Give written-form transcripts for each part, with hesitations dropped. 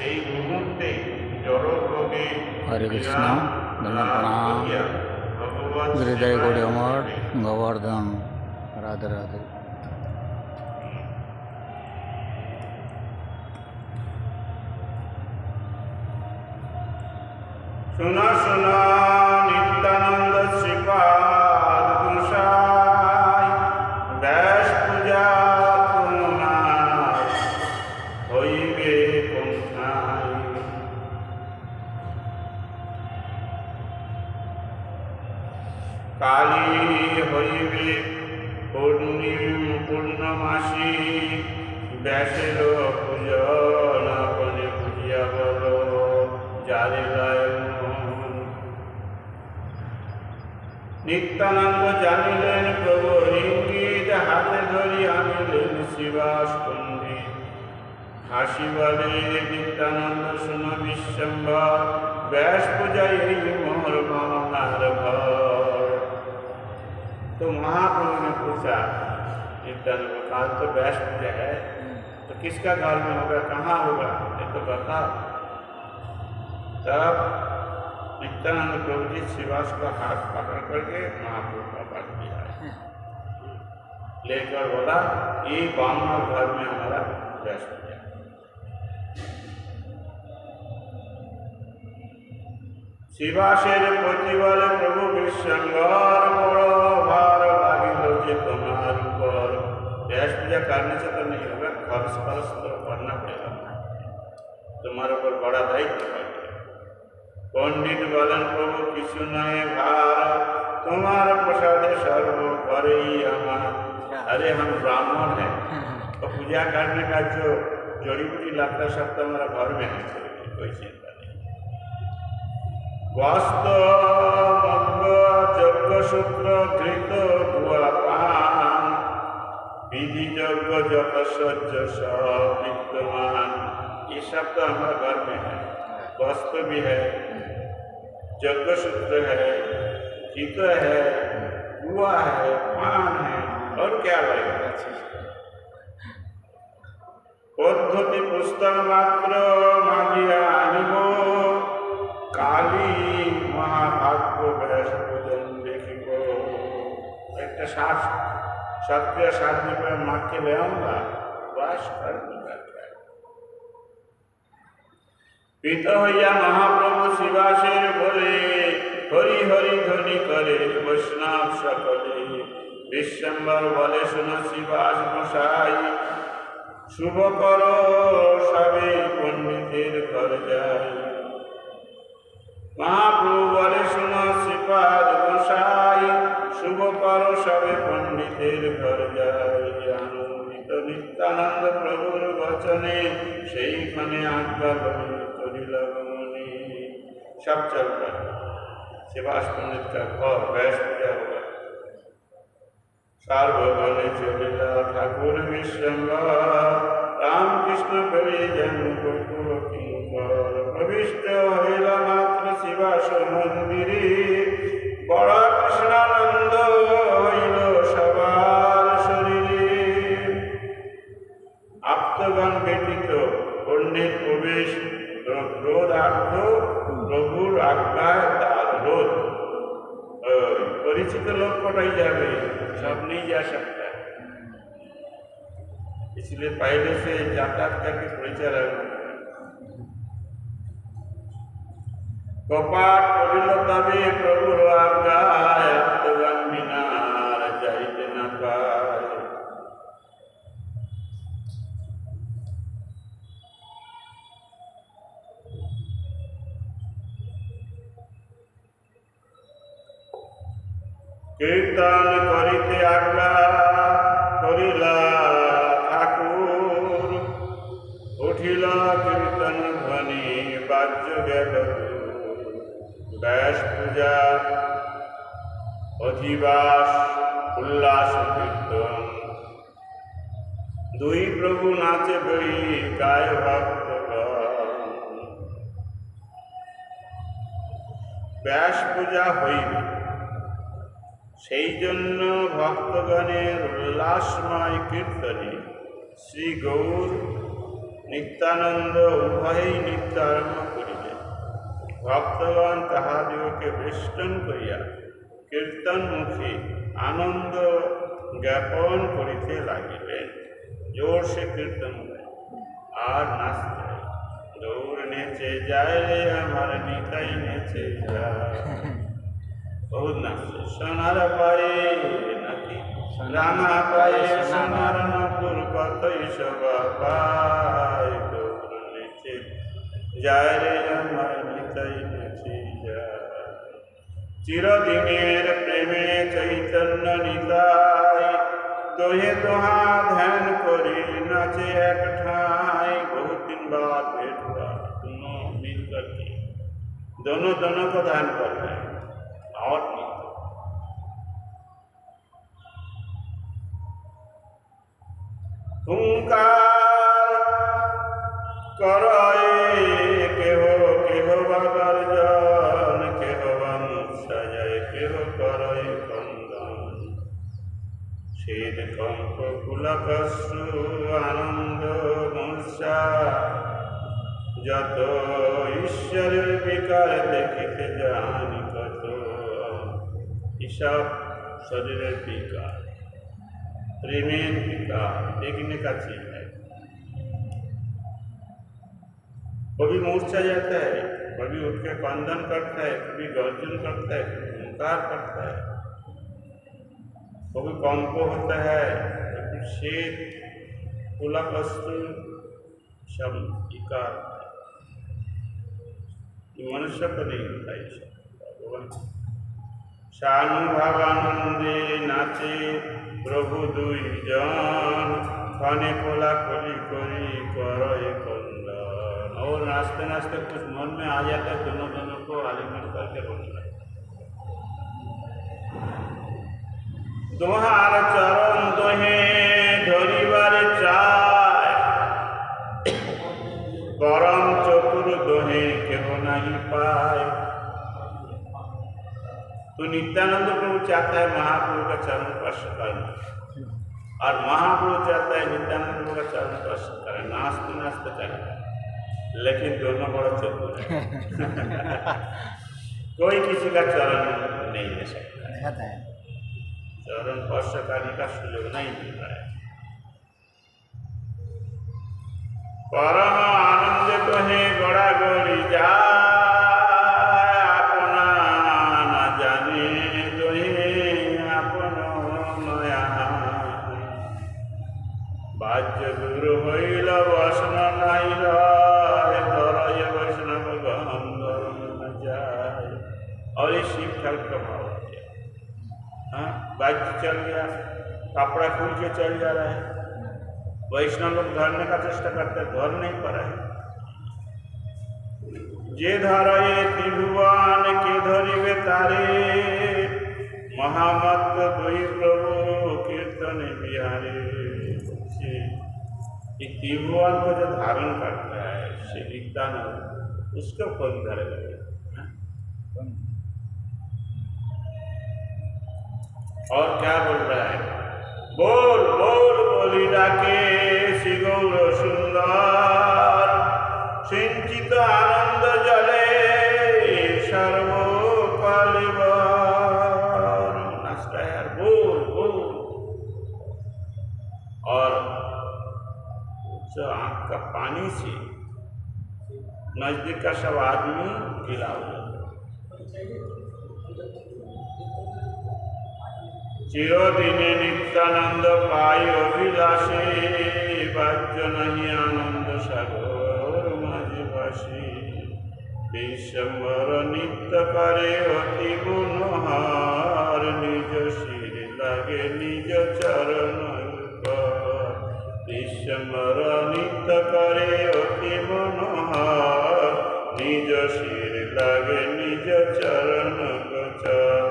সেই মুহূর্তে জড়ভোগে হরে কৃষ্ণ প্রণাম হৃদয় করে আমার গোবর্ধন রাধে রাধে। শোনা শোনা নিত্যানন্দ শ্রীপাদ গোসাই ব্যাস পূজা তোমার হইবে কোথায়। কালী হইবে পূর্ণমাসী ব্যাসের পূজন আপনি বুঝিয়া বল যারে নিত্যানন্দ জানিলেন প্রভু ইঙ্গিত হাতে ধরি আনিলেন শিবাস পণ্ডিত। হাসি বলে নিত্যানন্দ শুন বিশ্বম্বর ব্যাস পূজাই মোর भावनार घर। तो महाप्रभु ने पूछा नित्यानंद को, कहा तो व्यास पूजा है तो किसका घर में होगा, कहाँ होगा, ये तो बताओ। तब नित्यानंद प्रभु जी शिवास का हाथ पकड़ करके महाप्रभु का पकड़ दिया लेकर बोला ये बामना घर में हमारा व्यास पूजा। शिवासेर पति बले प्रभु विश्वंगर बड़ो भार लागिल जे तुम्हार ऊपर। व्यास पूजा करने से तो नहीं होगा, खर्च तो करना पड़ेगा, तुम्हारे ऊपर बड़ा दायित्व है। पंडित बलन प्रभु किसु नए भार तुम्हारा प्रसादे सर्व करे हमार। अरे हम ब्राह्मण हैं तो पूजा करने का जो जड़ी बूटी लगता सब तो हमारा घर में है, कोई चिंता नहीं। वस्त्र मंग यज्ञ सूत्र घृत गुआ पान विधि यज्ञ जत सज्ज सब विद्यमान, ये सब तो हमारे घर में है। वस्त्र भी है, यज्ञ सूत्र है, चित है, गुआ है, पान है, और क्या लगेगा। पद्धति पुस्तक मात्र मागिया आनिब काली महाभाग्य व्यास पूजन देखिब। एक सत्य शादी पर माँ के ले आऊंगा, बस कर दूंगा। पिता हইয়া महाप्रभु शिवासेर बोले हरि हरि ध्वनि करे वैष्णव सकले। विश्वम्बर बोले सुनो शिवास गोसाई शुभ करो सबे पंडितेर घर जाय। महाप्रभु बोले सुनो श्रीपाद गोसाई शुभ करो सबे पंडितेर घर जाय। आनंदित नित्यानंद प्रभुर वचने সেইখানে आज्ञा लगमनी। सब चल रहा है, शिवास पंडित का घर व्यास पूजा होगा। सार्वभौम चलिला ठाकुर विश्वम्बर रामकृष्ण बड़े जन गोकुल किंकर। प्रविष्ट हইলা मात्र शिवास मंदिरे बड़ा कृष्णानंद हইল সবার শরীরে। আপ্তগণ ব্যতীত পণ্ডিত প্রবেশ রোধার্থ প্রভুর आज्ञाয় দ্বার রোধ। परिचित लोग कोटाई जावे, सब नहीं जा सकता, इसलिए पहले से यातायात करके परिचय रखना। कपाट करिल तबे प्रभुर आज्ञाय आत्मगण बिना जाइते न पाय। कीर्तन करिते आज्ञा करिला ठाकुर उठिल कीर्तन ध्वनि बाज्य गेल। व्यास पूजा अधिवास उल्लास कीर्तन दुई प्रभु नाचे बेड़ी गाय भक्त। व्यास पूजा हইবে সেই জন্য ভক্তগণের উল্লাসময় কীর্তনে শ্রী গৌর নিত্যানন্দ উভয়ই নিত্য আরম্ভ করিলেন। ভক্তগণ তাহাদিগকে বেষ্টন করিয়া কীর্তনমুখী আনন্দ জ্ঞাপন করিতে লাগিলেন। জোর সে কীর্তন হয় আর নাচতে হয়। দৌড় নেচে যায় রে আমার নিতাই নেচে যায়, বহুত নাচছে। সোনার পায়ে নাকি রাঙা পায়ে সোনার নকুর কতই শোভা পায়। দৌড় নেচে যায় রে আমার নিতাই নেচে যায়। চিরদিনের প্রেমে চৈতন্য নিতাই, দোহে দোহা ধ্যান করি নাচে এক ঠাই। बहुत दिन बाद भेंट हुआ, दोनों मिल करके दोनों को ध्यान कर रहे हैं और हुंकार कराए केह केह बागर्जन, केह सजाए केह करय कंदन। शीत कंप पुलकश्रु आनंद मूर्छा, যত ঈশ্বরের বিকার দেখিতে জানি কত। এসব শরীরের বিকার, प्रेमेर विकार देखने का चीज है। कभी मूर्छा जाता है, कभी उठ के कंदन करता है, कभी गर्जन करता है, कभी हुंकार करता है, कभी कंप होता है, कभी शीत पुलकस्तु, सब विकार। मनुष्य को नहीं होता है भगवान। सानुभावानंदे नाचे प्रभु दुई जन, खाने कोला कोली कोरी करय कंदन। और नाचते नाचते कुछ मन में आ जाता है, दोनों को आलिंगन करके रोना। दोहार चरण दोहे धरिबार चाय, परम चतुर दोहे केह नहीं पाए। तो नित्यानंद प्रभु चाहता है महाप्रभु का चरण स्पर्श करना, और महाप्रभु चाहता है नित्यानंद प्रभु का चरण स्पर्श करें। नाचते नाचते करें, लेकिन दोनों बड़ा चतुर है। कोई किसी का चरण नहीं ले सकता है, चरण स्पर्श करने का सुयोग नहीं मिल रहा है। परम आनंद तो है गड़ा गड़ी जा, बाज्य दूर होइल वसन नहीं रहे, धरय वैष्णव गम धर्म न जाए। और ये शिव ख्याल प्रभाव हो गया। हाँ, बाज्य चल गया, कपड़ा खुल के चल जा रहा है, वैष्णव लोग धरने का चेष्टा करते हैं, धर नहीं पा रहे। जे धरये त्रिभुवन के धरिबे तारे, महामत दुई प्रभु कीर्तन बिहारी। त्रिभुवन को जो धारण करता है श्री नित्यानंद, उसको कौन धरेगा? और क्या बोल रहा है? बोल बोल बोली डाके श्री गौर सुंदर, सिंचित आनंद जले सर्वकालिवर। नाचता है, बोल बोल। और आंख का पानी से नजदीक का सब आदमी गिला हो जाता। चिरदिने नित्यानंद पाई अभिलाषी, बाज्य नहीं आनंद सागर माझी। विश्वम्बर नित्य करे अति मनोहर, निज शिर लागे निज चरण। विश्वम्बर नित्य करे अति मनोहर, निज शिर लागे निज चरण गोचर।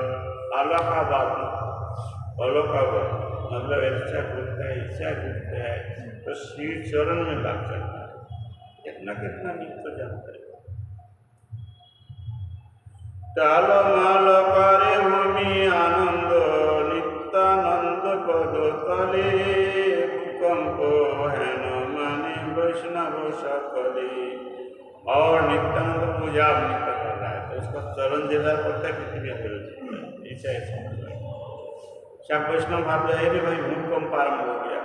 अलकाबाद, अलकाबाद मतलब इच्छा घूमता है तो श्री चरण में लग जाता है। कितना कितना नित्य जानता है। ताल माल करे भूमि आनंद, नित्यानंद पद तले भूकंप हेन माने वैष्णव सकले। और नित्यानंद पूजा नित्य कर रहा है तो उसका चरण जैसा पड़ता है पृथ्वी ऐसा ऐसा सब वैष्णव भाव है कि भाई भूकंप आरंभ हो गया।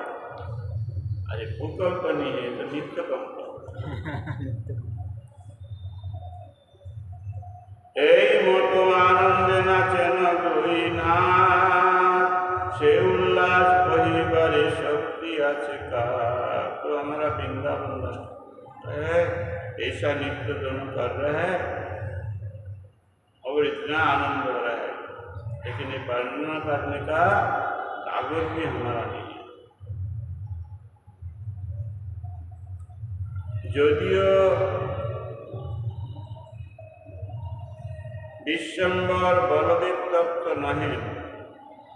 अरे भूकंप नहीं है तो नित्य कंप। এই মতো আনন্দে নাচেন দুই নাথ, সে উল্লাস কহিবারে শক্তি আছে কার। तो हमारा वृंदावन है ऐसा नित्य दोनों कर रहे हैं और इतना आनंद हो रहा है, लेकिन ये वर्णना करने का कागज भी हमारा नहीं है। যদিও বিশ্বম্বর বলদেব তত্ত্ব নহে,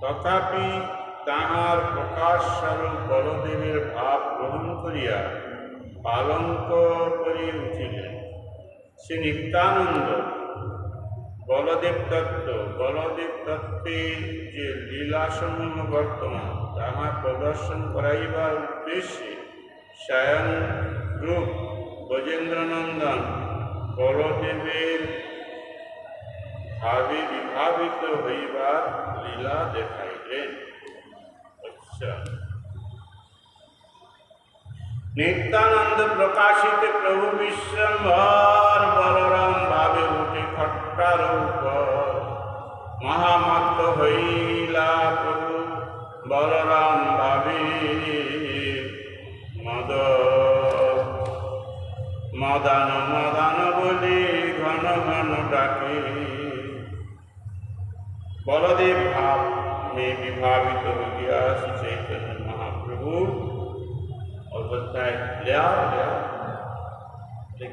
তথাপি তাহার প্রকাশ স্বরূপ বলদেবের ভাব গ্রহণ করিয়া পালঙ্ক করে উঠিলেন। শ্রী নিত্যানন্দ বলদেব তত্ত্বে যে লীলাসমূহ বর্তমান তাহা প্রদর্শন করাইবার উদ্দেশ্যে স্বয়ং রূপ গজেন্দ্রনন্দন বলদেবের ভাবে বিভাবিত হইবার লীলা দেখাইলেন। আচ্ছা, नित्यानंद प्रकाशित प्रभु विश्वम्भर बलराम भावे उठे खट्टार ऊपर। महामत्त हईला प्रभु बलराम भावे मदान मदान बोले घन घन डाके। बलदेव भाव में विभावित हो गया श्री चैतन्य महाप्रभु और बोलता है ले आओ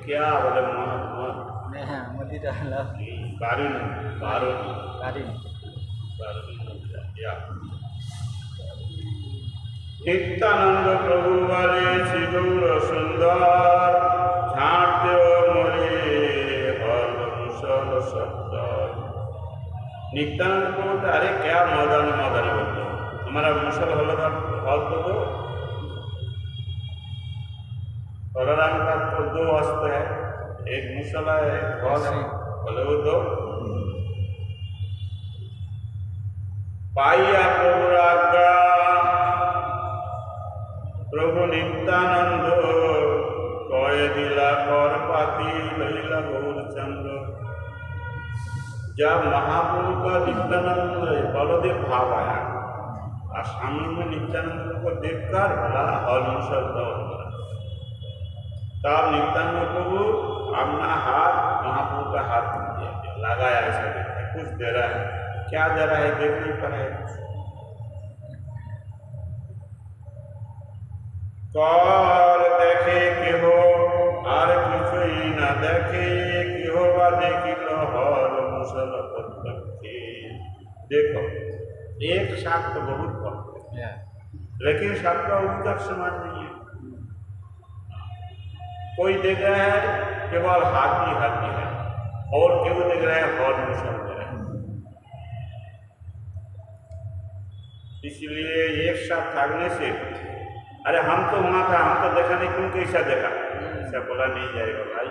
क्या बोले नित्यानंद प्रभु वाले श्री गौर सुंदर झाँटते मोरे हल मुसल शब्द। नित्यानंद प्रभु अरे क्या मदन मदन बोलते हमारा मुसल हल तो दो। बलराम का तो दो अस्त्र है, एक मुसला है एक हल है, बोले वो दो। पाइया प्रभु आज्ञा प्रभु नित्यानंद कय दिला कर पाती लैला गौरचंद्र। जब महाप्रभु का नित्यानंद बलदेव भाव आया और सामने में नित्यानंद को देखकर भला हल मुसल दो। तब नित्यानंद प्रभु अपना हाथ महाप्रभु का हाथ में दिया लगाया, ऐसा देखा कुछ दे रहा है, क्या दे रहा है देख नहीं पा रहे। कर देखे कि हो और कुछ ही ना देखे कि हो बा देखी लो हल मुसल पत्थर। देखो एक साथ तो बहुत पड़ते हैं, लेकिन सबका उत्तर समान नहीं है। कोई देख रहा है केवल हाथी हाथी है और केवल देख रहा है हल मुसल है। इसलिए एक साथ भागने से अरे हम तो वहां था, हम तो देखा नहीं, क्यों कैसा देखा, ऐसा बोला नहीं जाएगा भाई।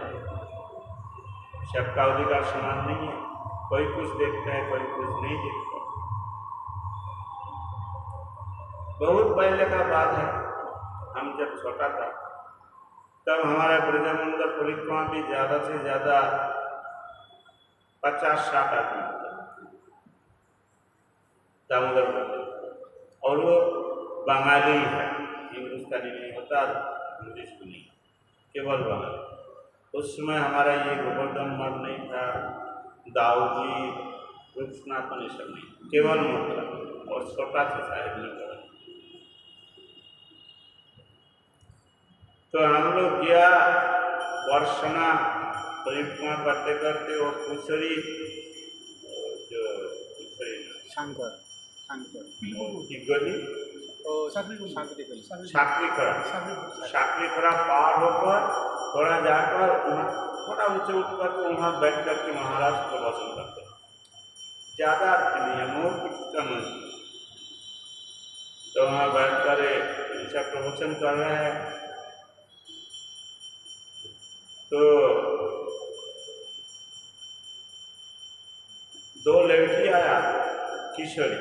सबका अधिकार समान नहीं है, कोई कुछ देखता है कोई कुछ नहीं देखता। बहुत पहले का बात है, हम जब छोटा था तब हमारा ब्रजमंडल परिक्रमा भी ज्यादा से ज्यादा 50-60 आदमी दामोदर मंदिर, और वो बंगाली है, हिंदुस्तानी नहीं होता, इंग्लिश भी नहीं, केवल बंगाली। उस समय हमारा ये गोवर्धन मठ नहीं था, दाऊजी रुक्सनाथन ये सब नहीं, केवल मोटा और छोटा सा साहिब नहीं करा। तो हम लोग गया वर्षना परिक्रमा करते करते वो कुशरी जो कुशरी शंकर की गली साकरी खड़ा पार होकर थोड़ा जाकर थोड़ा ऊंचे उठकर तो वहाँ बैठ करके महाराज को प्रवचन करते, ज्यादा नहीं है, मोर कुछ कम है। तो वहाँ बैठ कर ऐसा प्रवचन कर रहे हैं। तो 2 लड़की आया किशोरी,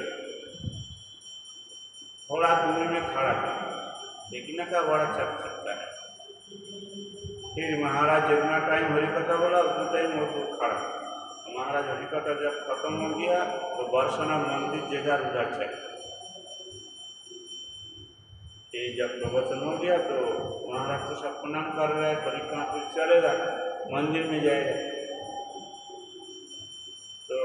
थोड़ा दूरी में खड़ा था, लेकिन का बड़ा चकचकता है। फिर महाराज जितना टाइम हरिकथा बोला उतना टाइम वो खड़ा। महाराज हरिकथा जब खत्म हो गया तो बरसना मंदिर जगह उधर चले। ये जब प्रवचन हो गया तो महाराज तो सब प्रणाम कर रहे हैं, परिक्रमा फिर चलेगा, मंदिर में जाएगा। तो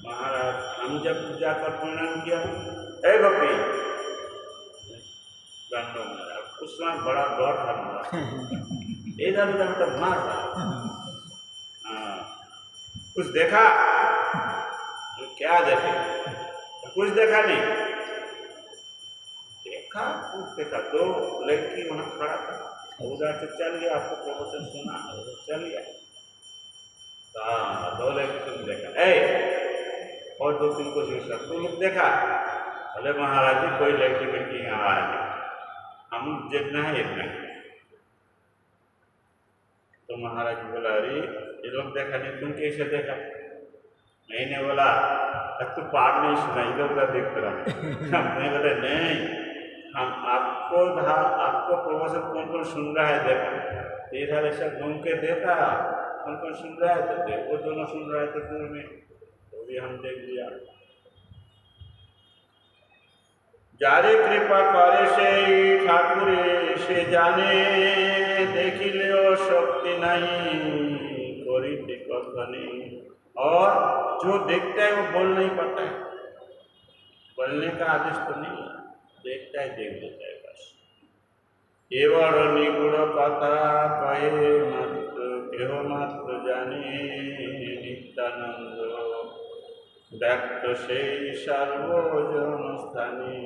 महाराज हम जब पूजा कर प्रणाम किया, ए गोपी गांडों में उस समय बड़ा डर था हमारा, इधर उधर तब मार रहा। कुछ देखा? तो क्या देखे? कुछ देखा नहीं। देखा कुछ देखा, 2 लड़की वहां खड़ा था, उधर से चल गया, आपको प्रवचन सुना चल गया। 2 लड़की तुम देखा, ए और 2-3 को तुम लोग देखा? बोले महाराज जी कोई लड़की यहाँ आ गई, हम जितना है इतना है। तो महाराज जी बोला अरे ये लोग देखा नहीं, तुम कैसे देखा? मैंने बोला तू पाठ नहीं सुना, इधर उधर देखते रहा। हमने बोले नहीं, हम आपको प्रवचन कौन कौन सुन रहा है देखा। इधर ऐसा घूम के देखा कौन कौन सुन रहा है, तो देखो दोनों सुन रहे थे दूर में, तो भी हम देख लिया। जारे कृपा करे से ठाकुर से जाने, देखी लियो शक्ति नहीं कोरी कथनी। और जो देखता है वो बोल नहीं पाता है, बोलने का आदेश तो नहीं, देखता है देख लेता है बस। ये बड़ निगुण कथा कहे मात्र केह मात्र जाने, नित्यानंद व्यक्त से सर्वजन स्थाने।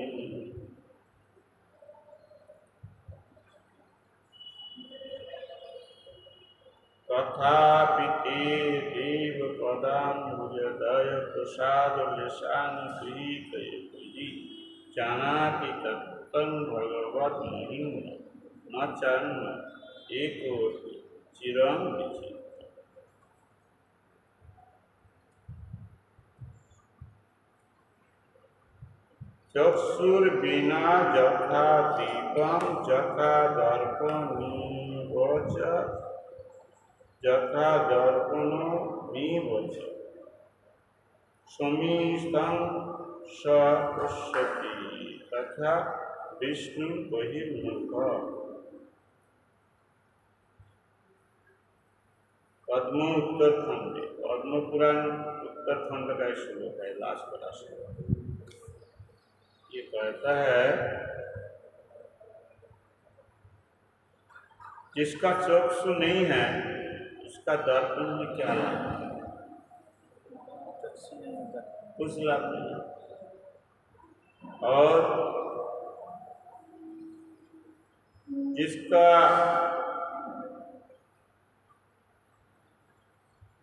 तथापि देव पदाम्बुजदय प्रसाद लिशान प्रीतयति, जानाति तत्तं भगवत् महिम्न न चन्न एको चिरं विचित्र। चक्षुर बिना जथा दीपम जथा दर्पणीवच, जथा दर्पणो नीवच, समीस्तं स पश्यति तथा विष्णु बहिर्मुखः। पद्म उत्तरखंड, पद्म पुराण उत्तरखंड का श्लोक है, लास्ट वाला श्लोक। ये कहता है जिसका चक्षु नहीं है उसका दर्पण में क्या लाभ है? कुछ लाभ नहीं। और जिसका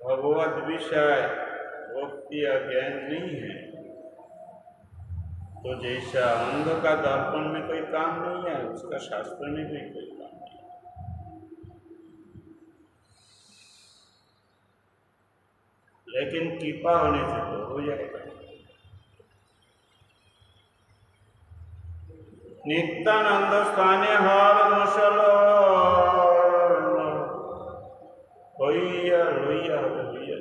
भगवत विषय भक्ति अज्ञान नहीं है, तो जैसा अंध का दर्पण में कोई काम नहीं है, उसका शास्त्र में भी कोई काम नहीं है। लेकिन कृपा होने से तो हो जाएगा। नित्यानंद स्थाने हर मुसल होइया लोइया होइया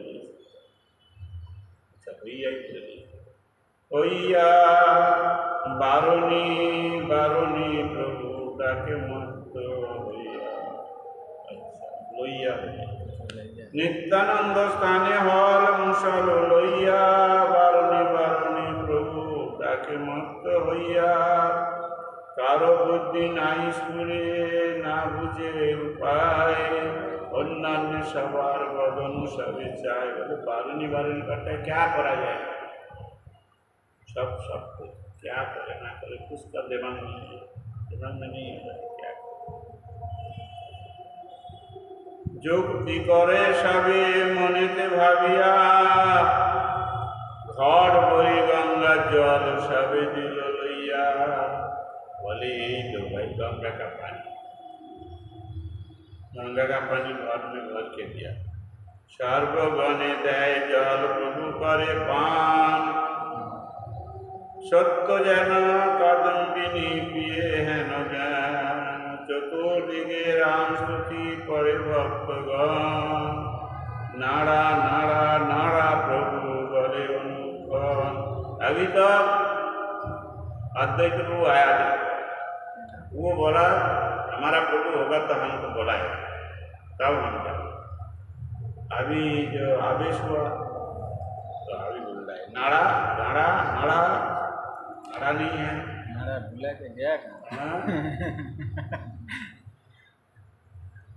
होइया बारुनी बारुनी प्रभु डाके मत होइया। अच्छा लोइया नित्यानंद स्थाने हल मुसल लोइया बारुनी बारुनी प्रभु डाके मत होइया। कारो बुद्धि नाही सुरे ना बुझे उपाय, अन्य सवार बदन सभी चाहे। बोले बारुनी बारुनी करते क्या करा जाए? सब क्या करे ना करे, कुछ का दिमाग नहीं है, दिमाग में नहीं है क्या जुक्ति करे सभी मनेते भाविया। घट बही गंगा जल सभी दिल लइया। बोले दो भाई गंगा का पानी, गंगा का पानी घर में भर के दिया। सर्वगणे देय जल प्रभु करे पान, सत्य जेन कादम्बिनी पिए हैं न ज्ञान, चतुर्दिगे राम स्तुति करे भक्तगण, नाड़ा नाड़ा नाड़ा प्रभु बोले अनुगण। अभी तक अद्वैत प्रभु आया नहीं, वो बोला हमारा प्रभु होगा तो हमको बुलाए, तब हम जाए। अभी जो आवेश हुआ तो अभी बोल रहा है नाड़ा नाड़ा नाड़ा, नाड़ा नहीं है, नारा भूला के गया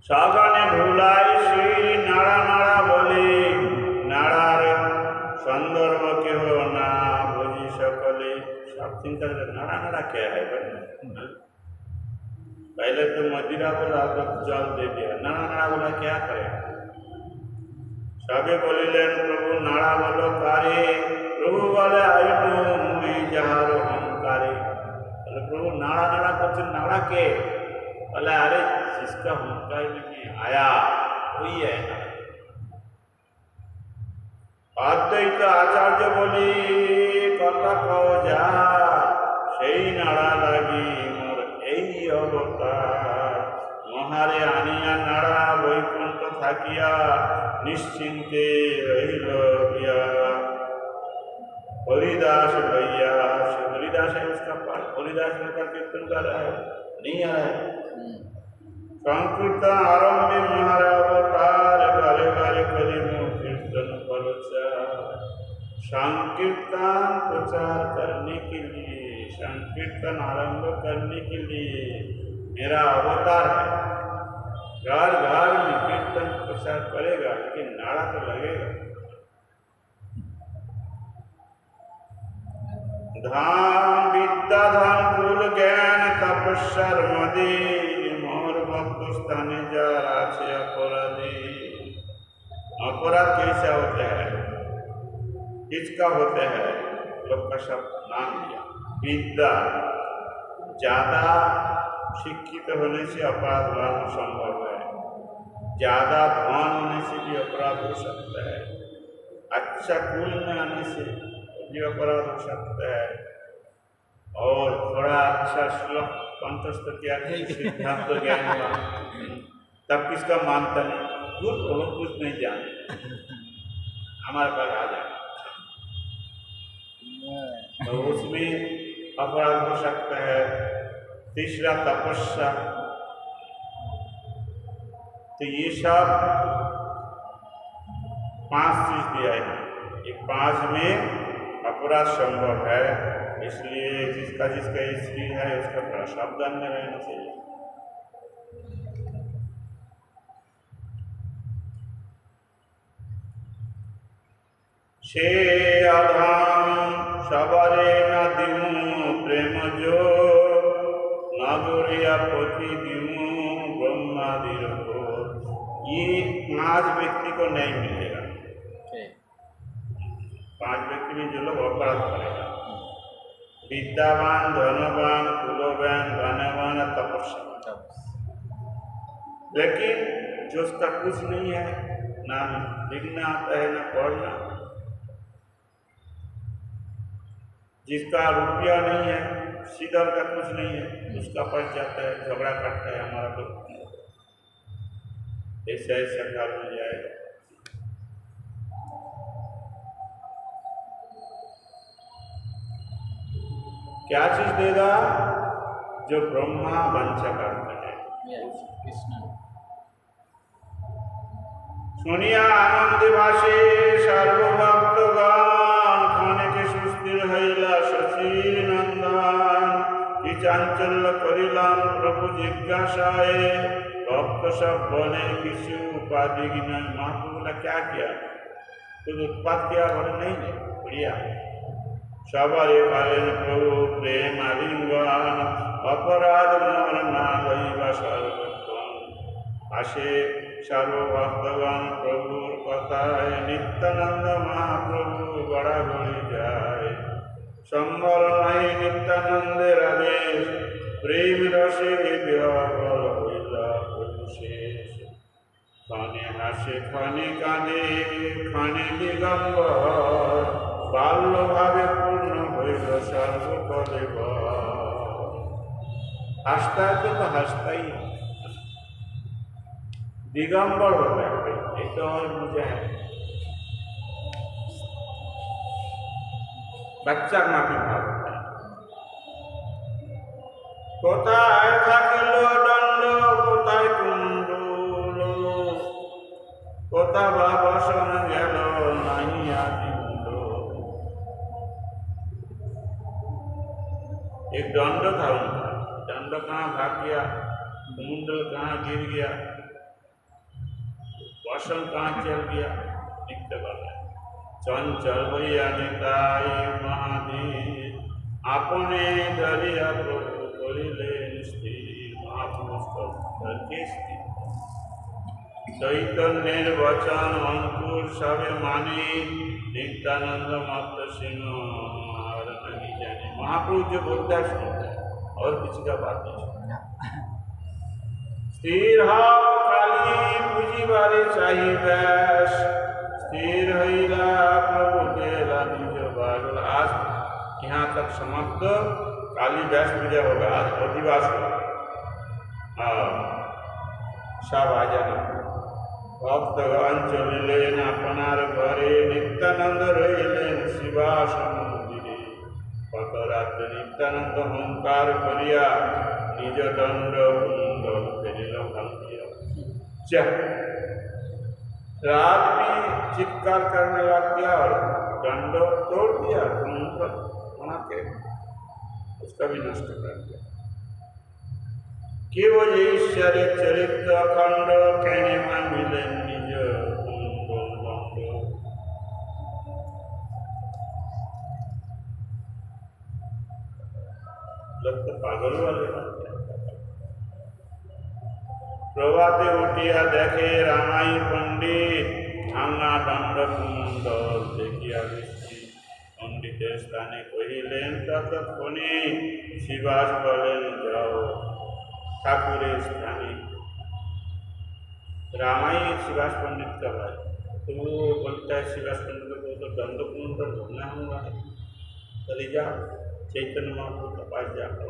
सागने भूलाई श्री नाड़ा नाड़ा बोले, नाड़ार संदर्भ के हो ना बोझी सकले। सब चिंता नाड़ा नाड़ा क्या है भाई? पहले तो मदिरा बोला तो जल दे दिया, नाड़ा नाड़ा बोला क्या करे? सबे बोलिलेन प्रभु नाड़ा बोलो कारे, प्रभु बोले आयु मुई जहारो हंकारे। बोले प्रभु नाड़ा नाड़ा कुछ नाड़ा के? बोले अरे जिसका हंकार में आया वही है नाड़ा। अद्वैत आचार्य बोली कथा कहो जा, সেই নাড়া লাগি মোর এই অবতার, মহারে আনিয়া নাড়া বৈকুণ্ঠ থাকিয়া নিশ্চিন্তে রহিল গিয়া। हरिदास भैया, हरिदास है उसका पाठ, हरिदास का कीर्तन कर रहा है नहीं आ रहा है। संकीर्तन आरंभ महारा अवतार, घरे घरे करी मो कीर्तन प्रचार। संकीर्तन प्रचार करने के लिए, संकीर्तन आरंभ करने के लिए मेरा अवतार है। घर घर में कीर्तन प्रचार करेगा, लेकिन नारा तो लगेगा। धाम विद्या धाम कुल ज्ञान तपस्या मदे, मोर भक्त स्थाने जा राचे अपराधी। अपराध कैसा होता है, किसका होता है? लोग का सब नाम लिया। विद्या, ज्यादा शिक्षित होने से अपराध होना संभव है, ज्यादा धन होने से भी अपराध हो सकता है, अच्छा कुल में आने से भी अपराध हो सकता है, और थोड़ा अच्छा श्लोक कंठस्थ किया सिद्धांत तो ज्ञान हुआ, तब किसका मानता नहीं? लोग कुछ नहीं जानते, हमारे पास आ जाए तो उसमें अपराध हो सकता है। तीसरा तपस्या, तो ये सब 5 चीज दिया है, ये 5 में अपराध संभव है। इसलिए जिसका जिसका स्त्री है उसका थोड़ा सावधान में रहना चाहिए। से आधाम सवारे न दिमु प्रेम जो, नागरिया पति दिमु ब्रह्मादिर को। ये 5 व्यक्ति को नहीं मिलेगा। 5 व्यक्ति में जो लोग अपराध करेगा, विद्यावान, धनवान, कुलवान, धनवान, तपस्या। लेकिन जो उसका कुछ नहीं है, ना लिखना आता है ना पढ़ना, जिसका रुपया नहीं है, सीधा का कुछ नहीं है, उसका पड़ जाता है, झगड़ा करता है हमारा तो ऐसा ऐसा काल मिल जाएगा। क्या चीज देगा? जो ब्रह्मा वंश करते हैं। सुनिया आनंद भाषे सर्वभक्तगण, खाने के सुस्थिर हईला शशि नंदन। कि चांचल्य करिलाम प्रभु जिज्ञासाए, भक्त सब बोले किसी उपाधि की नहीं। महाप्रभु बोला क्या किया? कुछ उत्पाद किया? बोले नहीं बढ़िया। सवारे कालीन प्रभु प्रेम आलिंगन, अपराध मोर ना गईवा सर्वत्वं। आशे सर्वभक्तगण प्रभुर कथाय, नित्यानंद महाप्रभु बड़ा गड़ी जाए। संबल नहीं नित्यानंदेर आदेश, प्रेम रसे विहवल हईला प्रभु शेष। ক্ষণে হাসে ক্ষণে কাঁদে ক্ষণে দিগম্বর বাল্যভাবে পূর্ণ হইল সর্বপদে হাসতে হাসতে তো হাসতাই দিগম্বর হয়ে যাবে এই তো আমার বুঝে বাচ্চার নাকি ভাব কোথায় থাকিল দণ্ড কোথায় কুণ্ডল কোথা বা বসন গেল নাহিয়া পিণ্ড एक दंड था उनका दंड कहाँ भाग गया कुंडल कहाँ गिर गया वसन कहाँ चल गया लिखते वाला चंचल भैया निताई महाधीर अपने दरिया प्रभु करिले स्थिर महापुरुष करके स्थिर चैतन्येर वचन अंकुर सबे माने नित्यानंद मत सिंह और नहीं जाने महापुरुष जो बोलता है सुनता है और किसी का बात नहीं सुनता स्थिर हो काली पूजी बारे चाहिए बैस स्थिर हईला प्रभु देला निज बागल आज यहाँ तक समाप्त काली व्यास पूजा होगा आज अधिवास होगा सब आ जाना भक्तगण चलिलेन अपनार घरे नित्यानंद रहिलेन शिवासन मंदिरे कत रात्रे नित्यानंद हंकार करिया निज दंड कुंडल फेरिल भांगिया रात में चित्कार करने लग गया और दंड तोड़ दिया कुंडल बना के उसका भी नष्ट कर दिया कि वो ईश्वर चरित्र अखंड कहने में मिले निज लोग तो पागल वाले प्रभाते उठिया देखे रामाई पंडित भांगा दंड कुंडल देखिया पंडितेर स्थाने कहिलेन तत्क्षणे शिवास बोलेन जाओ ठाकुरेर स्थाने रामाई शिवास पंडित का भाई तो वो बोलता है शिवास पंडित को तो दंड कुंडल भरना होगा चली जाओ चैतन्य महाप्रभु के पास जाकर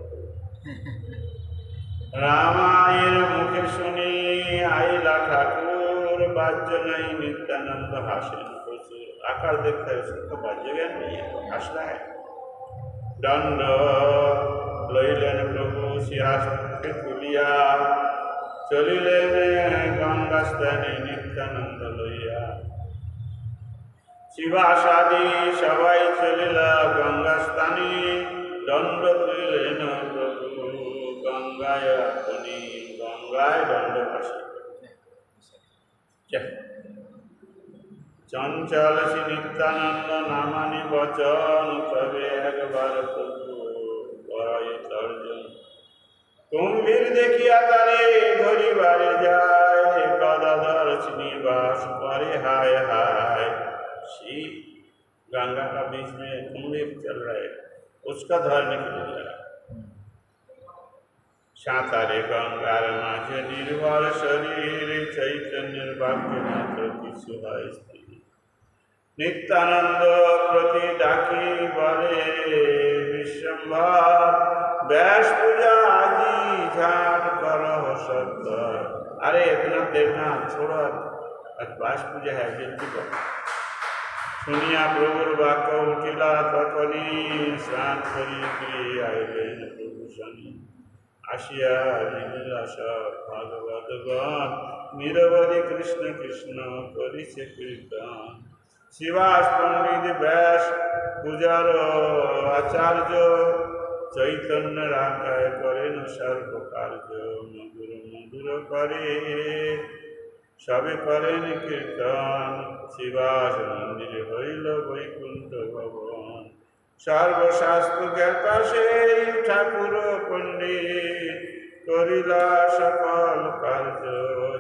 रामायण मुखे सुनी आईला ठाकुर बाज्य नहीं नित्यानंद हासेन प्रचुर आकार देखता है उसको बाज्य ज्ञान नहीं है हंस रहा है दंड लइलेन प्रभु सिंहासन तुलिया चलिलेन गंगा स्थाने नित्यानंद लइया शिवासादि सबाई चलिला गंगा स्थाने दंड तुलिलेन प्रभु गंगाय अपनी गंगाय दंड भाषी चंचल श्री नित्यानंद नामानि वचन तबे एक बार प्रभु बड़ाई तर्जन कुंभीर देखिया तारे धरी बारे जाए गदाधर श्रीनिवास करे हाय हाय श्री गंगा का बीच में कुंभीर चल रहा है उसका धर निकल रहा है सातारे गंगार माझे निर्वाल शरीर चैतन्य वाक्य मात्र किशुहाय स्त्री नित्यानंद प्रति डाकी बोले विश्वम्भर व्यास पूजा आजी झाट करो शब्द अरे इतना देखना छोड़ो आज व्यास पूजा है जल्दी करो सुनिया प्रभुर वाक्य उठिला तखनी स्नान करी आइलेन प्रभु शनि आशिया लीलास भागवतगण निरवधि कृष्ण कृष्ण करिছে कीर्तन शिवास पंडित व्यास पूजार आचार्य चैतन्य राखाय करेन सर्व कार्य मधुर मधुर करे सबे करेन कीर्तन शिवास मंदिर हईल वैकुंठ भवन सर्वशास्त्र ज्ञाता से ठाकुर पंडित करिला सकल कार्य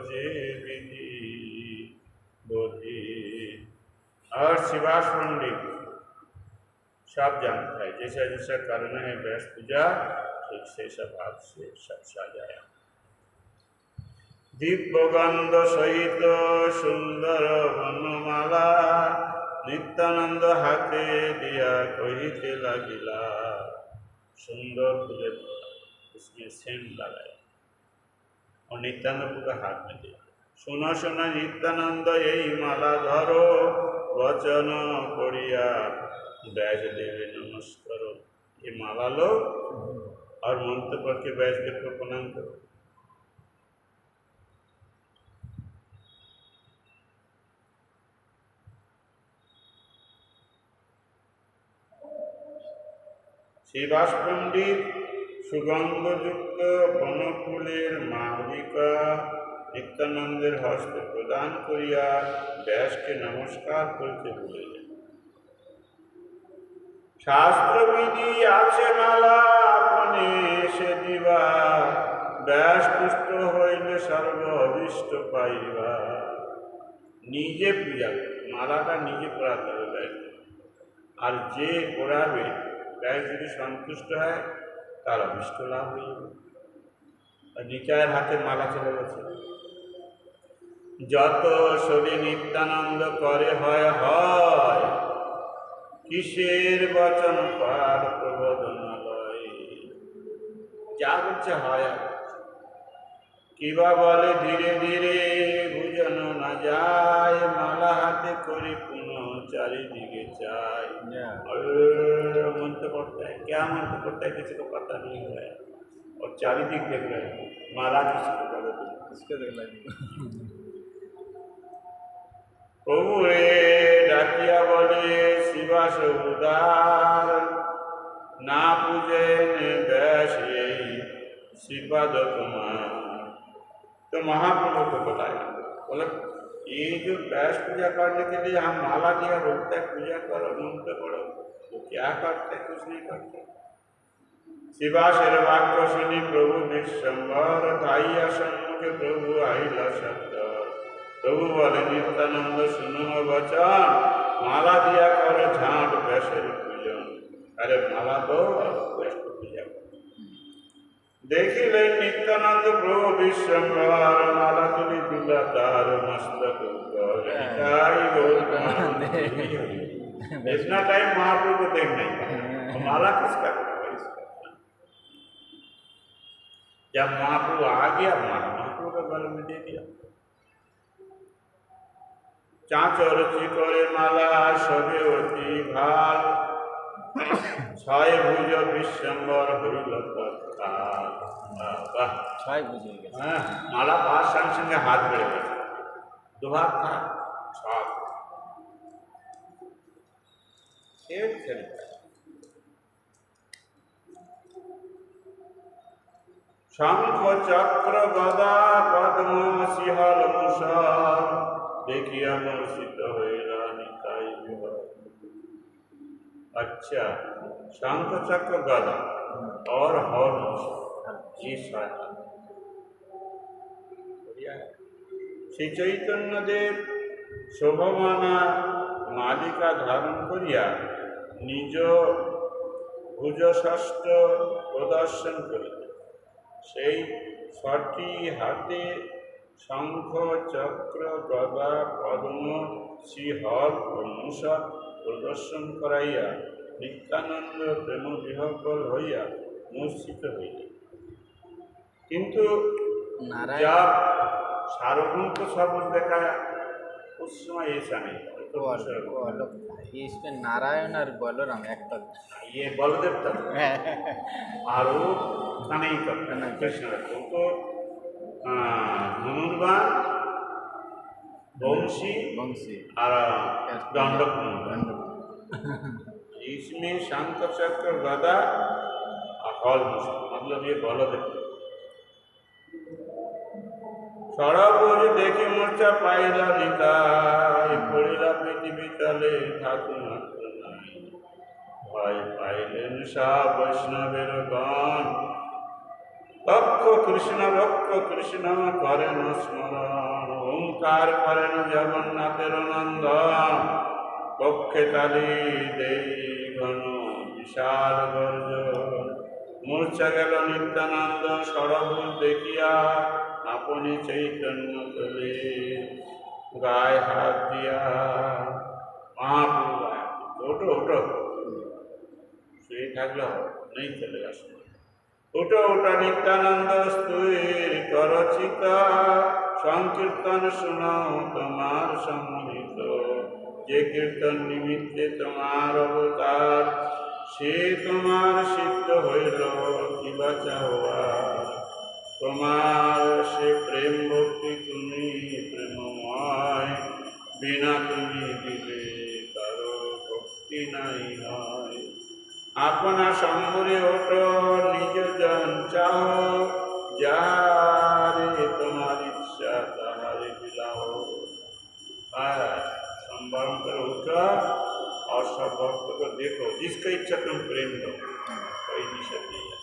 जे विधि बोधि और शिवास पंडित सब जानता है जैसा जैसा करना है व्यास पूजा ठीक से सब हाथ से सब साजाया দিব্যগন্ধ সহিত সুন্দর বনমালা নিত্যানন্দ হাতে দিয়া কহিতে লাগিলা। সুন্দর ফুলের মালা, उसमें सेंट लगाए और नित्यानंद का हाथ में दिया। শোনো শোনো নিত্যানন্দ এই মালা ধরো, বচন করিয়া ব্যাসদেবে নমস্কার। ये माला लो और मंत्र पढ़ के व्यासदेव को प्रणाम करो। শ্রীবাস পণ্ডিত সুগন্ধযুক্ত বনফুলের মালিকা নিত্যানন্দের হস্তে প্রদান করিয়া ব্যাসকে নমস্কার করিতে বলিলেন। শাস্ত্রবিধি আছে মালা আপনে সে দিবা, ব্যাস পুষ্ট হইলে সর্ব অভিষ্ট পাইবা। নিজে পূজা, মালাটা নিজে পড়াতে হবে, আর যে পড়াবে ব্যাস যদি সন্তুষ্ট হয় তার অভিষ্ট লাভ হয়ে যাবে। আর নিচায়ের হাতে মালা চলে গেছে। যত সরি নিত্যানন্দ করে হয় হয়, কিসের বচন পার প্রবোধনালয়। যা বলছে হয়, কিবা বলে ধীরে ধীরে বুঝান না যায়, মালা হাতে করে পুনঃ চারিদিকে চাই। मंत्र पढ़ता है, क्या मंत्र पढ़ता है किसी को पता नहीं हो रहा है, और चारिदिक देख रहे हैं माला किसको कर इसके देख लो। प्रभु रे डाकिया बोले शिवास उदार, ना पूजे ने बैस श्रीपाद कुमार। तो महाप्रभु को बताया, बोला ये जो बैस पूजा करने के लिए हम माला दिया बोलते हैं पूजा करो मंत्र पढ़ो, तो क्या करते कुछ नहीं करते। शिवाशेर वाक्य सुनी प्रभु निशंबर, धाइया सम्मुखे प्रभु आइला शब्द। प्रभु बोले नित्यानंद सुनो वचन, माला दिया करो झांट बैसेर पूजन। अरे माला दो और बैस पूजा करो। देखिले नित्यानंद प्रभु विश्वम्भर, माला तुली दुला तार मस्तक ऊपर। इतना टाइम महाप्रभु को देख नहीं पाया, माला किसका करेगा इसका। जब महाप्रभु आ गया महाप्रभु का गले में दे दिया। चाँचर चिकरे माला सबे अति भाल, छय भुज विश्वम्भर हरिल तत्काल। छय भुज माला पास संग संगे हाथ बेड़े गए, दो हाथ था छाप शंख चक्र गदा पद्म सिंहल मुषल, देखिया मूर्छित होइला निताई विहल। अच्छा, शंख चक्र गदा और हल मुषल, ये श्री चैतन्य देव शोभमाना मालिका धारण करिया निज भुजषष्ठ प्रदर्शन करिलेन। সেই ছটি হাতে শঙ্খ চক্র গদা পদ্ম শ্রীহল ও মূষক প্রদর্শন করাইয়া নিত্যানন্দ প্রেম বিহ্বল হইয়া মূর্ছিত হইলেন। কিন্তু যা सार्वभौम को सब देखा उस समय ऐसा नहीं था। तो इसमें नारायण और बलराम एक तक, ये बलदेव तक और वो नहीं करते कृष्ण तो धनुर्बाण वंशी और दंडक। इसमें शंख चक्र गदा और हल मतलब ये बलदेव। সরবুজ দেখি মূর্ছা পাইলা নিতাই, পড়িলা পৃথিবী তলে ঠাকুর মাত্র নাই। ভয় পাইলেন সব বৈষ্ণবের গণ, লক্ষ কৃষ্ণ করেন স্মরণ। ওঙ্কার করেন জগন্নাথের নন্দন, পক্ষে তালি দেই ঘন বিশাল গর্জন। মূর্ছা গেল নিত্যানন্দ সরবুজ দেখিয়া, না अपने चैतन्य तले गाय हाथ दिया। महाप्रभु गाया, उठो उठो, শুয়ে থাকলে नहीं चलेगा। उठो उठो नित्यानंद स्तुति करो चिता, संकीर्तन सुनाओ तुम्हार सम्मानित। जे कीर्तन निमित्ते तुम्हार अवतार, से तुम्हार सिद्ध হইল কি বাঁচাও আর। তোমার সে প্রেম ভক্তি তুমি প্রেমময়, বিনা তুমি দিলে কারো ভক্তি নাই হয়। আপনা সম্বরে ওঠো নিজ জন চাও, যারে তোমার ইচ্ছা তাহারে বিলাও। संवरण कर उठा और सब भक्त को देखो, जिसका इच्छा तुम प्रेम दो, कोई निषेध नहीं है।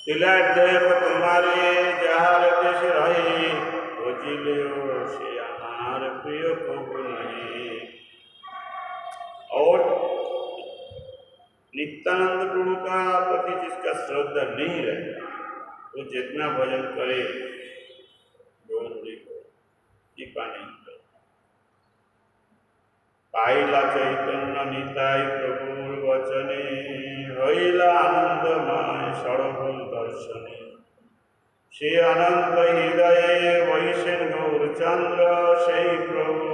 तिलक देखो तुम्हारे जहार देश रहे, बुझिले से हमार प्रिय प्रभु नहीं। और नित्यानंद प्रभु का प्रति जिसका श्रद्धा नहीं रहे, वो जितना भजन करे गौरी को टीका नहीं करे। पाइला चैतन्य निताय प्रभुर वचने, हईला आनंदमय सड़भुल दर्शने। से अनंत हृदये वैसेन गौरचंद्र, से प्रभु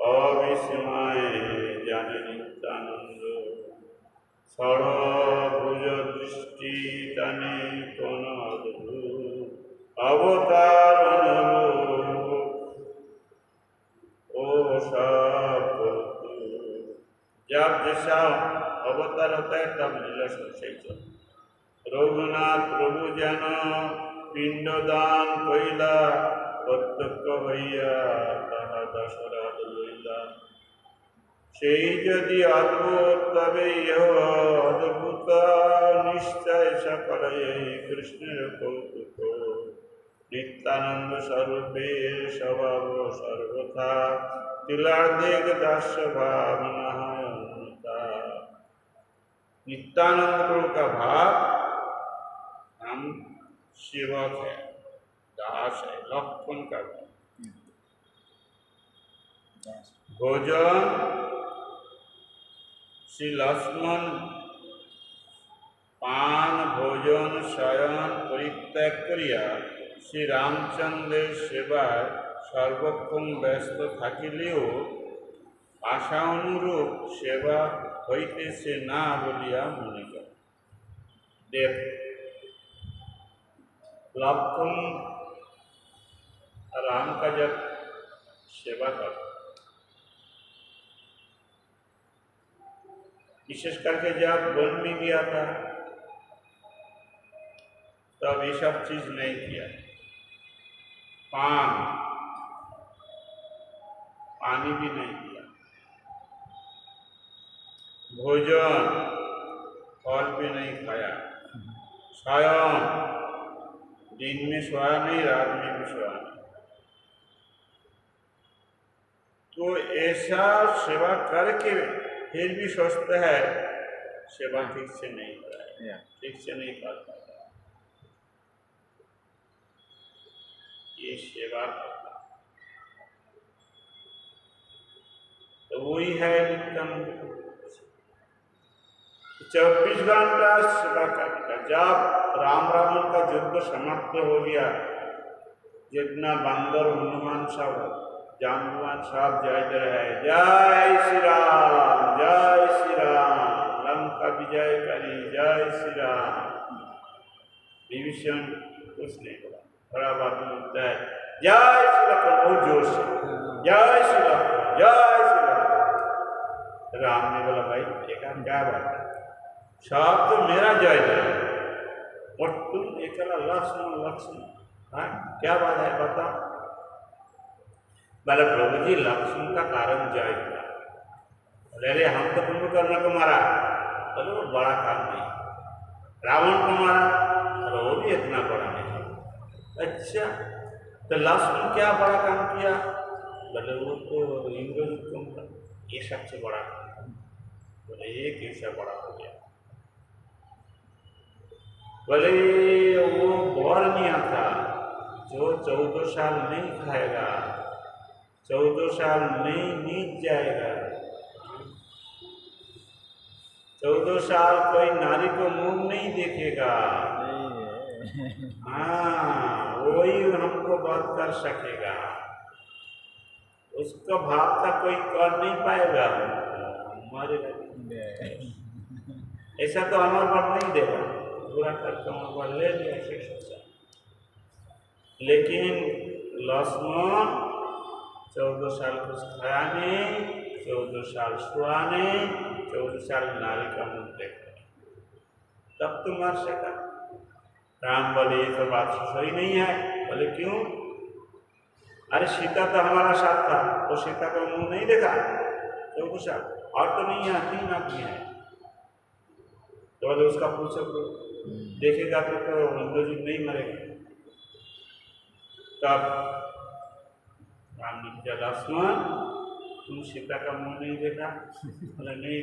अविस्मय जाने नित्यानंद। षड़भुज दृष्टि तने कोन अद्भुत, अवतार अनुरूप ओ सब। जब जैसा अवतार होता है तब लीला संशय चल। रघुनाथ प्रभु जन पिंडदान कइला, प्रत्यक्ष भैया ताहा दशरथ लइला। সেই যদি অদ্ভুত তবে ইহ অদ্ভুত, নিশ্চয় সকলে কৃষ্ণের কৌতুক। नित्यानंद स्वरूपे स्वभाव सर्वथा, तिलार्धिक दास्य भावना अनंता। नित्यानंद प्रभु का भाव, हम सेवक है, दास है, लक्ष्मण का भाव। भोजन श्री लक्ष्मण पान भोजन शयन परित्याग करिया श्री रामचंद्रेर सेवाয় সর্বক্ষণ ব্যস্ত থাকিলেও আশা অনুরূপ সেবা হইতেছে না বলিয়া মনে করে। দেব लक्ष्मण राम का जब सेवा कर, विशेष करके जब वन में गया था तब ये सब चीज नहीं किया। पानी भी नहीं किया, भोजन फल भी नहीं खाया, शयन दिन में सोया नहीं, रात में भी सोया नहीं। तो ऐसा सेवा करके फिर भी सोचता है सेवा ठीक से नहीं हो रहा है, ठीक से नहीं कर पाता, ये सेवा करता। तो वही है नित्यानंद 24 घंटा सेवा करता। जब राम रावण का युद्ध समाप्त हो गया, जितना बंदर हनुमान साहब जाम्बुवान साहब जाते रहे, जय श्री राम लंका विजय करी, जय श्री राम। विभीषण कुछ नहीं बोला, थोड़ा बात बोलता है जय श्री राम बहुत जोर से, जय श्री राम जय श्री राम। राम ने बोला भाई एक क्या बात है, सब तो मेरा जय जय और तुम एकला लक्ष्मण, हाँ क्या बात है बताओ। बोले प्रभु जी लक्ष्मण का कारण जय था। बोले अरे हम तो कुंभकर्ण को मारा, बोले वो बड़ा काम नहीं। रावण को मारा, अरे वो भी इतना बड़ा नहीं। अच्छा तो लक्ष्मण क्या बड़ा काम किया? बोले वो तो इंद्रजीत को मारा, ये सबसे बड़ा काम। बोले ये कैसा बड़ा हो गया? बोले वो बर्निया था, जो 14 साल नहीं खाएगा, 14 साल नहीं नीच जाएगा, 14 साल कोई नारी को मुंह नहीं देखेगा, हाँ वही हमको बात कर सकेगा। उसका भाव का कोई कर नहीं पाएगा, मरेगा। ऐसा तो हमारे पर नहीं देगा, पूरा करके हमारे पर ले लिया ऐसे सोचा। लेकिन लक्ष्मण 14 साल कुछ खाया नहीं, 14 साल सोया नहीं, 14 साल नारी का मुंह देखा, तब तो मर सका। राम बोले ये तो बात सही नहीं है। बोले क्यों? अरे सीता तो हमारा साथ था, वो सीता का मुंह नहीं देखा 14 साल, और तो नहीं है, 3 आदमी है। तो बोले उसका पूछो तो देखेगा तो हम लोग नहीं मरेगा। तब राम ने कहा लक्ष्मण तुम सीता का मुंह नहीं देखा? बोले नहीं,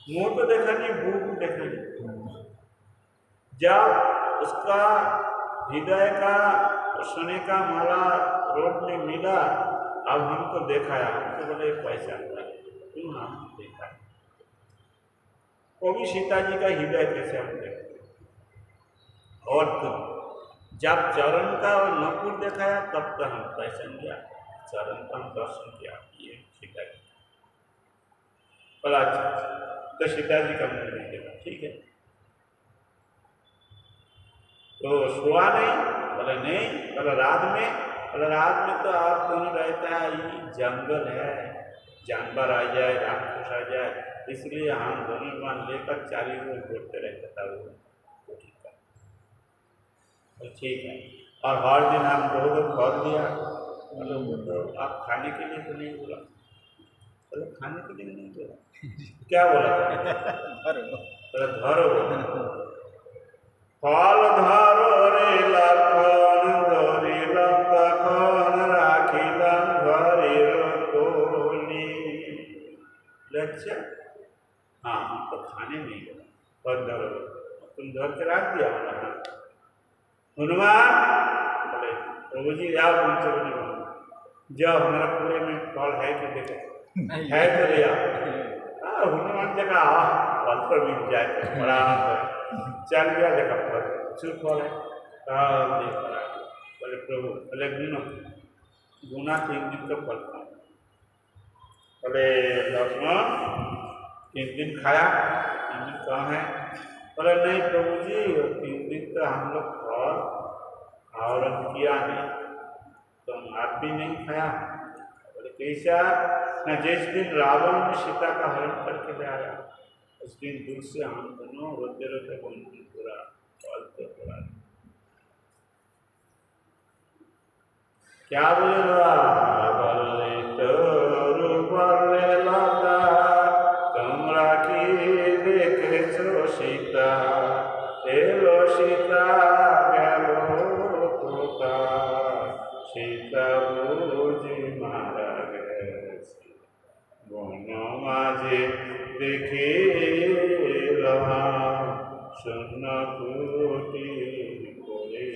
मुंह तो देखा नहीं, मुंह देखा नहीं। जब उसका हृदय का सोने का माला रोड में मिला, अब हमको दिखाया, हमको बोले पहचान क्यों हम देखा, वो भी सीता जी का हृदय कैसे हम देखते। और तुम जब चरण का और नकुल दिखाया तब तो हम पहचान गया, चरण का हम दर्शन किया, ये सीता जी। बोला तो सीता जी का मुंह नहीं देखा, ठीक है। तो सोआ नहीं? बोले नहीं। बोले रात में? बोले रात में तो आप दोनों रहता है, ये जंगल है, जानवर आ जाए, राक्षस आ जाए, इसलिए हम दोनों मान लेकर चारी ओर घूमते रहता था वो। ठीक है। और हर दिन हम दो खा दिया। बोले वो तो आप खाने के लिए तो नहीं बोला। बोले खाने के लिए नहीं बोला, क्या बोला? बोले धरो फल धरो रे लखन धरिल तखन राखिलन घरेर कोली। अच्छा हाँ, हम तो खाने नहीं गए, फल धरो तुम धर के रख दिया। हनुमान बोले प्रभु जी आओ, तुमसे बोली जाओ, हमारा पूरे में फल है कि देखो है तो लिया। हनुमान जगह फल तो मिल जाए, बड़ा चल गया, देखा फल चुप फल है, बोले प्रभु, बोले गुना गुना 3 दिन का फल खाओ। बोले लक्ष्मण 3 दिन खाया, 3 दिन कहाँ है? बोले नहीं प्रभु जी, 3 दिन तो हम लोग फल आवरण किया नहीं, तो आप भी नहीं खाया। बोले कैसा? न जिस दिन रावण ने सीता का हरण करके ले आया, उस दिन दूर से हम दोनों रोते रोते बोलते पूरा फल तो पूरा। क्या बोले? बोले तो बोले लता तुमरा की देखे छो सीता, एलो सीता गेलो तोता, सीता बुझी मारा गे बनो माझे देखे रहा सुन कोटि कोरे।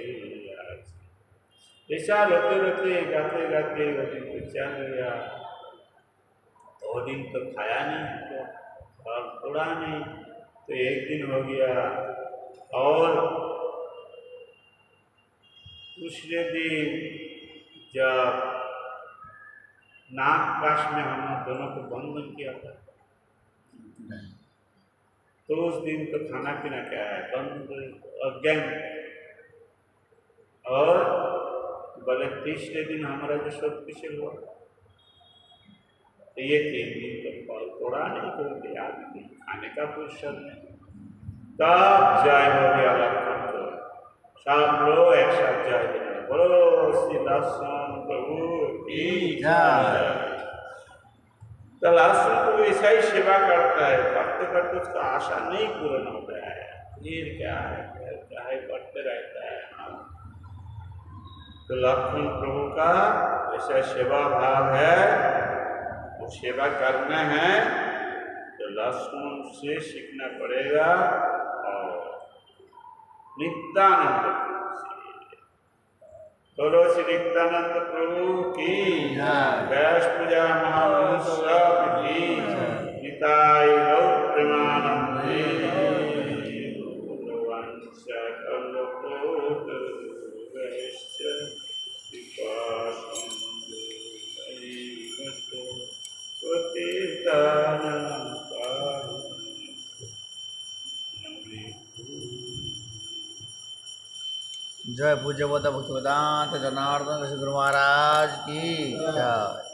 ऐसा रोते रोते गाते गाते वो दिन तो चल गया। वो दिन तो खाया नहीं, तो और थोड़ा नहीं, तो एक दिन हो गया। और दूसरे दिन जब नाग काश में हम दोनों को बंधन किया था, तो उस दिन तो खाना पीना क्या है, बंद अज्ञान। और बोले तीसरे दिन हमारा जो सब कुछ हुआ, तो ये 3 दिन तो फल थोड़ा नहीं, कोई आदमी खाने का फुर्सत नहीं। तब जय हो गया लखन को, सब लोग एक साथ जय देना, बोलो श्री लक्ष्मण प्रभु की जय। तो लक्ष्मण को ऐसा ही सेवा करता है, करते करते उसका आशा नहीं पूर्ण होता है, फिर क्या है करते रहता है। तो लक्ष्मण प्रभु का ऐसा सेवा भाव है, वो सेवा करना है तो लक्ष्मण से सीखना पड़ेगा। और नित्यानंद बोलो श्री नित्यानंद प्रभु की व्यास पूजा महोत्सव की निताय गौर प्रेमानंदे जय पूज्य बोध भक्ति वेदांत जनार्दन गुरु महाराज की जय।